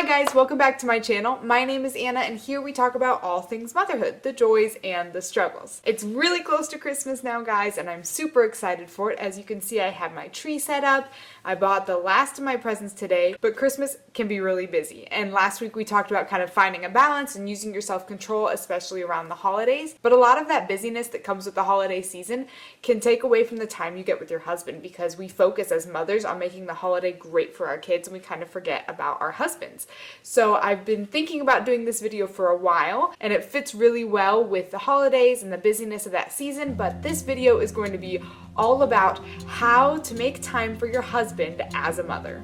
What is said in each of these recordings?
Hi guys, welcome back to my channel. My name is Anna and here we talk about all things motherhood, the joys and the struggles. It's really close to Christmas now guys and I'm super excited for it. As you can see, I have my tree set up. I bought the last of my presents today, but Christmas can be really busy. And last week we talked about kind of finding a balance and using your self-control, especially around the holidays. But a lot of that busyness that comes with the holiday season can take away from the time you get with your husband because we focus as mothers on making the holiday great for our kids and we kind of forget about our husbands. So I've been thinking about doing this video for a while and it fits really well with the holidays and the busyness of that season, but this video is going to be all about how to make time for your husband as a mother.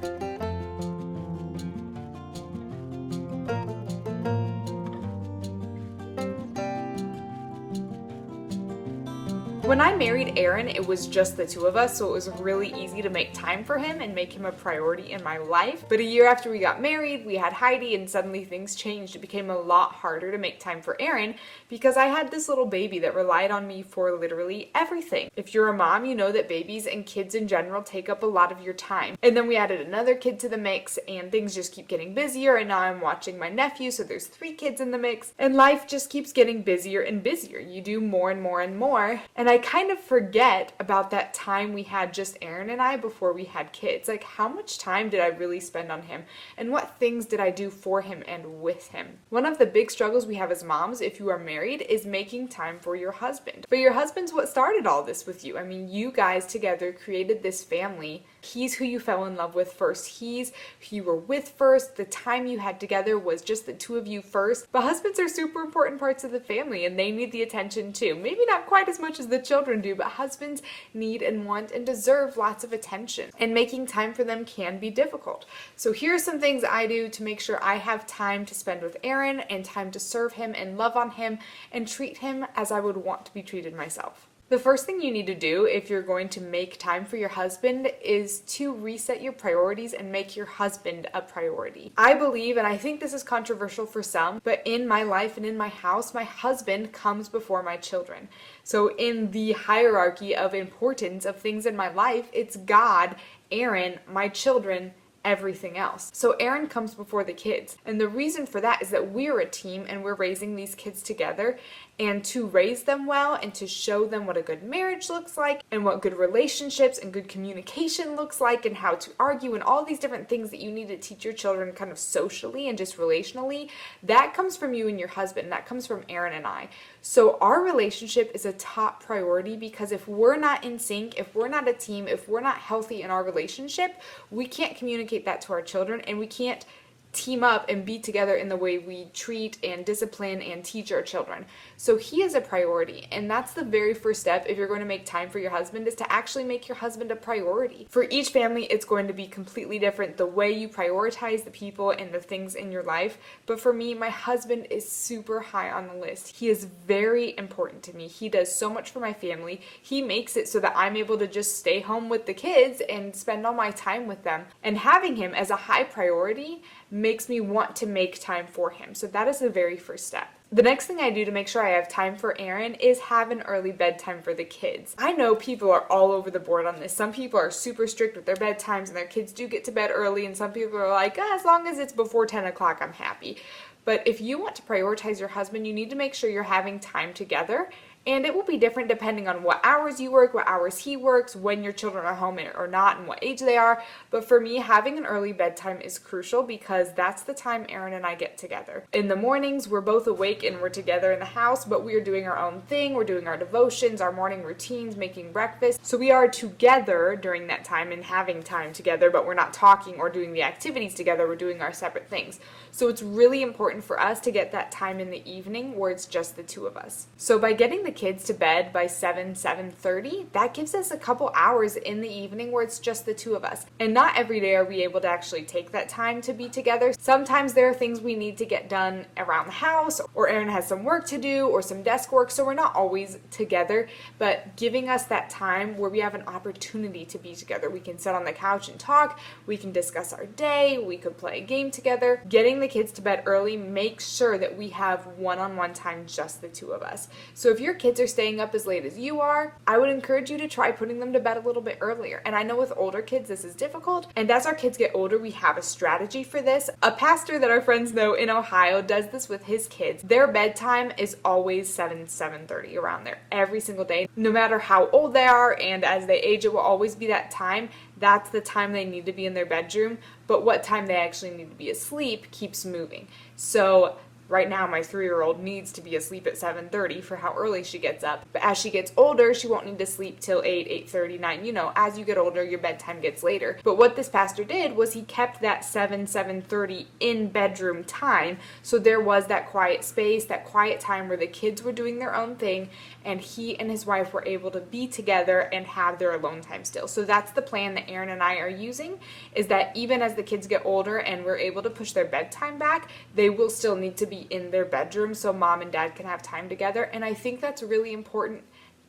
When I married Aaron, it was just the two of us, so it was really easy to make time for him and make him a priority in my life. But a year after we got married, we had Heidi and suddenly things changed. It became a lot harder to make time for Aaron because I had this little baby that relied on me for literally everything. If you're a mom, you know that babies and kids in general take up a lot of your time. And then we added another kid to the mix and things just keep getting busier, and now I'm watching my nephew, so there's 3 kids in the mix and life just keeps getting busier and busier. You do more and more and more, and I kind of forget about that time we had just Aaron and I before we had kids. Like, how much time did I really spend on him and what things did I do for him and with him? One of the big struggles we have as moms, if you are married, is making time for your husband. But your husband's what started all this with you. I mean, you guys together created this family. He's who you fell in love with first. He's who you were with first. The time you had together was just the two of you first. But husbands are super important parts of the family and they need the attention too. Maybe not quite as much as the children do, but husbands need and want and deserve lots of attention. And making time for them can be difficult. So here are some things I do to make sure I have time to spend with Aaron and time to serve him and love on him and treat him as I would want to be treated myself. The first thing you need to do if you're going to make time for your husband is to reset your priorities and make your husband a priority. I believe, and I think this is controversial for some, but in my life and in my house, my husband comes before my children. So in the hierarchy of importance of things in my life, it's God, Aaron, my children, everything else. So Aaron comes before the kids. And the reason for that is that we're a team and we're raising these kids together. And to raise them well and to show them what a good marriage looks like and what good relationships and good communication looks like and how to argue and all these different things that you need to teach your children kind of socially and just relationally, that comes from you and your husband. That comes from Aaron and I. So our relationship is a top priority because if we're not in sync, if we're not a team, if we're not healthy in our relationship, we can't communicate that to our children and we can't team up and be together in the way we treat and discipline and teach our children. So he is a priority, and that's the very first step if you're going to make time for your husband, is to actually make your husband a priority. For each family, it's going to be completely different the way you prioritize the people and the things in your life, but for me, my husband is super high on the list. He is very important to me. He does so much for my family. He makes it so that I'm able to just stay home with the kids and spend all my time with them, and having him as a high priority makes me want to make time for him. So that is the very first step. The next thing I do to make sure I have time for Aaron is have an early bedtime for the kids. I know people are all over the board on this. Some people are super strict with their bedtimes and their kids do get to bed early, and some people are like, as long as it's before 10 o'clock, I'm happy. But if you want to prioritize your husband, you need to make sure you're having time together. And it will be different depending on what hours you work, what hours he works, when your children are home or not, and what age they are. But for me, having an early bedtime is crucial because that's the time Aaron and I get together. In the mornings, we're both awake and we're together in the house, but we are doing our own thing. We're doing our devotions, our morning routines, making breakfast. So we are together during that time and having time together, but we're not talking or doing the activities together. We're doing our separate things. So it's really important for us to get that time in the evening where it's just the two of us. So by getting the kids to bed by 7:30, that gives us a couple hours in the evening where it's just the two of us. And not every day are we able to actually take that time to be together. Sometimes there are things we need to get done around the house, or Aaron has some work to do or some desk work, so we're not always together, but giving us that time where we have an opportunity to be together. We can sit on the couch and talk, we can discuss our day, we could play a game together. Getting the kids to bed early makes sure that we have one-on-one time, just the two of us. So if you're kids are staying up as late as you are, I would encourage you to try putting them to bed a little bit earlier. And I know with older kids this is difficult, and as our kids get older we have a strategy for this. A pastor that our friends know in Ohio does this with his kids. Their bedtime is always 7:30, around there every single day, no matter how old they are, and as they age it will always be that time. That's the time they need to be in their bedroom, but what time they actually need to be asleep keeps moving. So right now, my 3-year-old needs to be asleep at 7:30 for how early she gets up. But as she gets older, she won't need to sleep till 8, 8:30, 9. You know, as you get older, your bedtime gets later. But what this pastor did was he kept that 7:30 in bedroom time. So there was that quiet space, that quiet time where the kids were doing their own thing, and he and his wife were able to be together and have their alone time still. So that's the plan that Aaron and I are using, is that even as the kids get older and we're able to push their bedtime back, they will still need to be in their bedroom so mom and dad can have time together. And I think that's really important,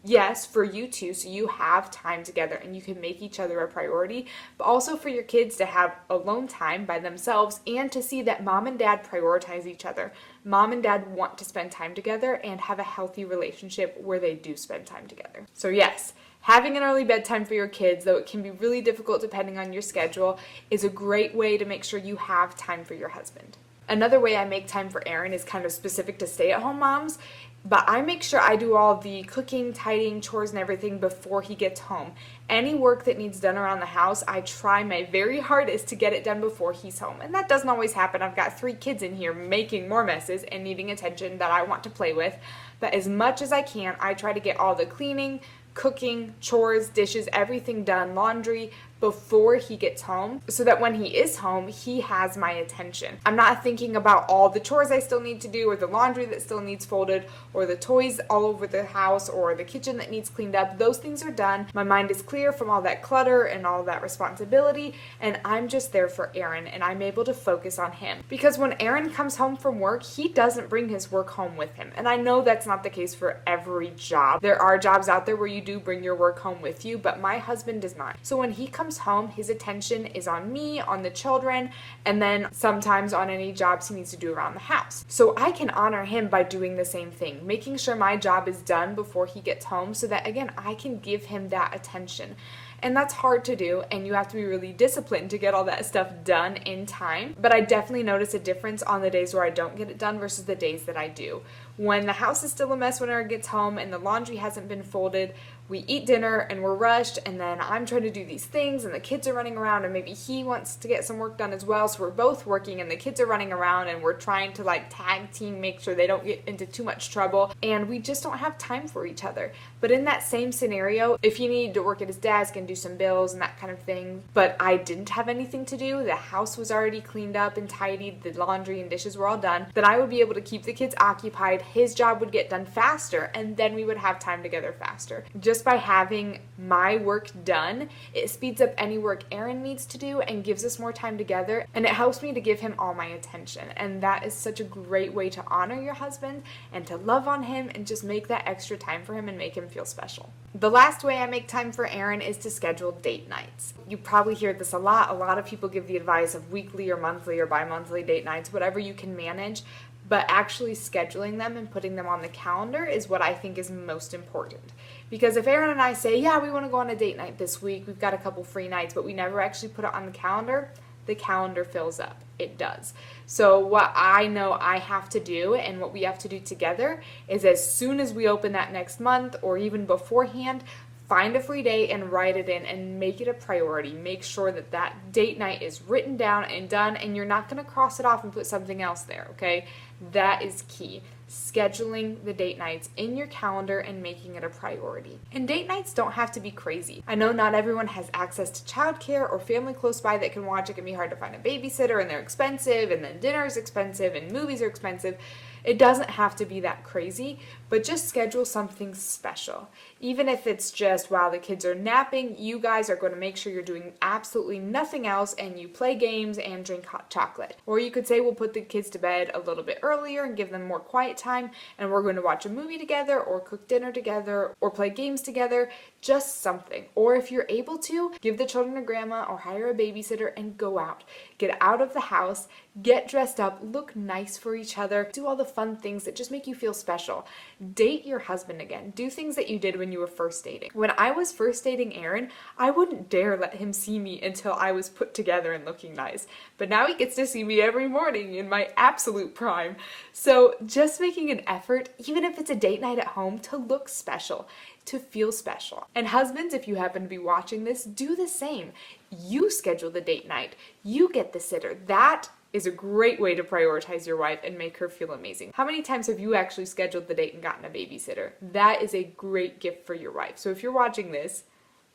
yes, for you too, so you have time together and you can make each other a priority, but also for your kids to have alone time by themselves and to see that mom and dad prioritize each other. Mom and dad want to spend time together and have a healthy relationship where they do spend time together. So yes, having an early bedtime for your kids, though it can be really difficult depending on your schedule, is a great way to make sure you have time for your husband. Another way I make time for Aaron is kind of specific to stay-at-home moms, but I make sure I do all the cooking, tidying, chores, and everything before he gets home. Any work that needs done around the house, I try my very hardest to get it done before he's home. And that doesn't always happen. I've got 3 kids in here making more messes and needing attention that I want to play with. But as much as I can, I try to get all the cleaning, cooking, chores, dishes, everything done, laundry, before he gets home, so that when he is home, he has my attention. I'm not thinking about all the chores I still need to do, or the laundry that still needs folded, or the toys all over the house, or the kitchen that needs cleaned up. Those things are done. My mind is clear from all that clutter and all that responsibility, and I'm just there for Aaron, and I'm able to focus on him. Because when Aaron comes home from work, he doesn't bring his work home with him. And I know that's not the case for every job. There are jobs out there where you do bring your work home with you, but my husband does not. So when he comes home, his attention is on me, on the children, and then sometimes on any jobs he needs to do around the house. So I can honor him by doing the same thing, making sure my job is done before he gets home so that, again, I can give him that attention. And that's hard to do, and you have to be really disciplined to get all that stuff done in time. But I definitely notice a difference on the days where I don't get it done versus the days that I do. When the house is still a mess when Aaron gets home and the laundry hasn't been folded, we eat dinner and we're rushed, and then I'm trying to do these things and the kids are running around, and maybe he wants to get some work done as well, so we're both working and the kids are running around and we're trying to like tag team, make sure they don't get into too much trouble, and we just don't have time for each other. But in that same scenario, if he needed to work at his desk and do some bills and that kind of thing, but I didn't have anything to do, the house was already cleaned up and tidied, the laundry and dishes were all done, then I would be able to keep the kids occupied, his job would get done faster, and then we would have time together faster. Just by having my work done, it speeds up any work Aaron needs to do and gives us more time together, and it helps me to give him all my attention. And that is such a great way to honor your husband and to love on him and just make that extra time for him and make him feel special. The last way I make time for Aaron is to schedule date nights. You probably hear this a lot. A lot of people give the advice of weekly or monthly or bi-monthly date nights, whatever you can manage. But actually scheduling them and putting them on the calendar is what I think is most important. Because if Aaron and I say, yeah, we want to go on a date night this week, we've got a couple free nights, but we never actually put it on the calendar fills up. It does. So what I know I have to do and what we have to do together is as soon as we open that next month or even beforehand, find a free day and write it in and make it a priority. Make sure that that date night is written down and done, and you're not going to cross it off and put something else there, okay? That is key. Scheduling the date nights in your calendar and making it a priority. And date nights don't have to be crazy. I know not everyone has access to childcare or family close by that can watch. It can be hard to find a babysitter, and they're expensive, and then dinner is expensive, and movies are expensive. It doesn't have to be that crazy, but just schedule something special. Even if it's just while the kids are napping, you guys are going to make sure you're doing absolutely nothing else and you play games and drink hot chocolate. Or you could say we'll put the kids to bed a little bit earlier and give them more quiet time, and we're going to watch a movie together or cook dinner together or play games together. Just something. Or if you're able to, give the children to grandma or hire a babysitter and go out. Get out of the house, get dressed up, look nice for each other, do all the fun things that just make you feel special. Date your husband again. Do things that you did when you were first dating. When I was first dating Aaron, I wouldn't dare let him see me until I was put together and looking nice. But now he gets to see me every morning in my absolute prime. So just making an effort, even if it's a date night at home, to look special, to feel special. And husbands, if you happen to be watching this, do the same. You schedule the date night. You get the sitter. That is a great way to prioritize your wife and make her feel amazing. How many times have you actually scheduled the date and gotten a babysitter? That is a great gift for your wife. So if you're watching this,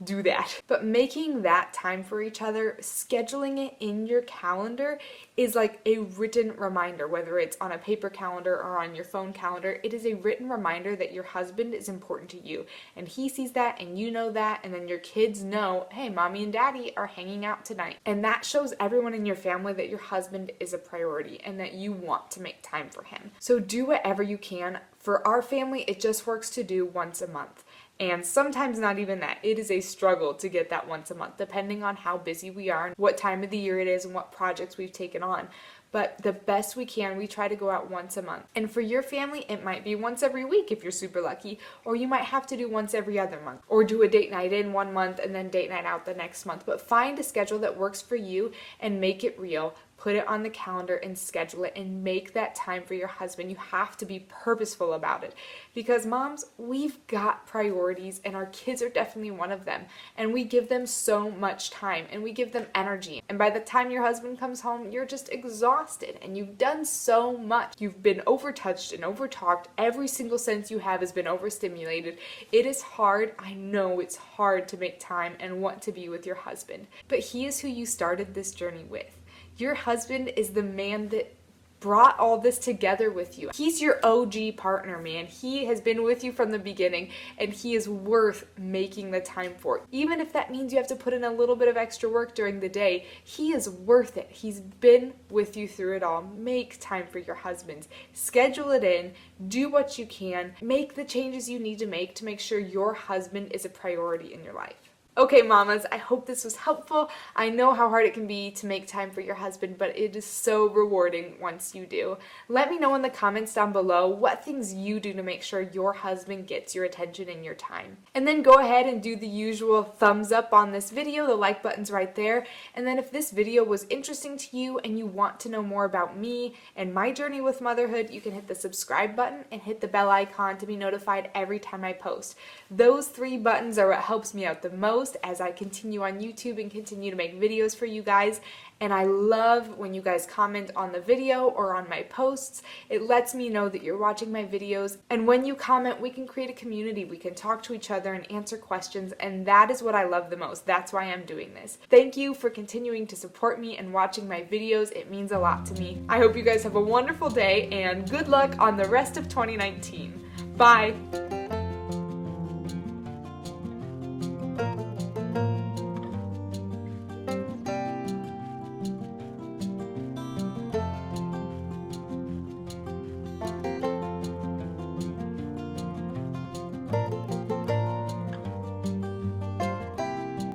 do that. But making that time for each other, scheduling it in your calendar is like a written reminder, whether it's on a paper calendar or on your phone calendar. It is a written reminder that your husband is important to you. And he sees that and you know that, and then your kids know, hey, mommy and daddy are hanging out tonight. And that shows everyone in your family that your husband is a priority and that you want to make time for him. So do whatever you can. For our family, it just works to do once a month. And sometimes not even that. It is a struggle to get that once a month, depending on how busy we are, and what time of the year it is, and what projects we've taken on. But the best we can, we try to go out once a month. And for your family, it might be once every week if you're super lucky, or you might have to do once every other month, or do a date night in one month and then date night out the next month. But find a schedule that works for you and make it real. Put it on the calendar and schedule it and make that time for your husband. You have to be purposeful about it, because moms, we've got priorities and our kids are definitely one of them, and we give them so much time and we give them energy, and by the time your husband comes home, you're just exhausted and you've done so much. You've been overtouched and overtalked. Every single sense you have has been overstimulated. It is hard. I know it's hard to make time and want to be with your husband, but he is who you started this journey with. Your husband is the man that brought all this together with you. He's your OG partner, man. He has been with you from the beginning, and he is worth making the time for. Even if that means you have to put in a little bit of extra work during the day, he is worth it. He's been with you through it all. Make time for your husband. Schedule it in. Do what you can. Make the changes you need to make sure your husband is a priority in your life. Okay, mamas, I hope this was helpful. I know how hard it can be to make time for your husband, but it is so rewarding once you do. Let me know in the comments down below what things you do to make sure your husband gets your attention and your time. And then go ahead and do the usual thumbs up on this video. The like button's right there. And then if this video was interesting to you and you want to know more about me and my journey with motherhood, you can hit the subscribe button and hit the bell icon to be notified every time I post. Those 3 buttons are what helps me out the most as I continue on YouTube and continue to make videos for you guys. And I love when you guys comment on the video or on my posts. It lets me know that you're watching my videos. And when you comment, we can create a community. We can talk to each other and answer questions. And that is what I love the most. That's why I'm doing this. Thank you for continuing to support me and watching my videos. It means a lot to me. I hope you guys have a wonderful day and good luck on the rest of 2019. Bye.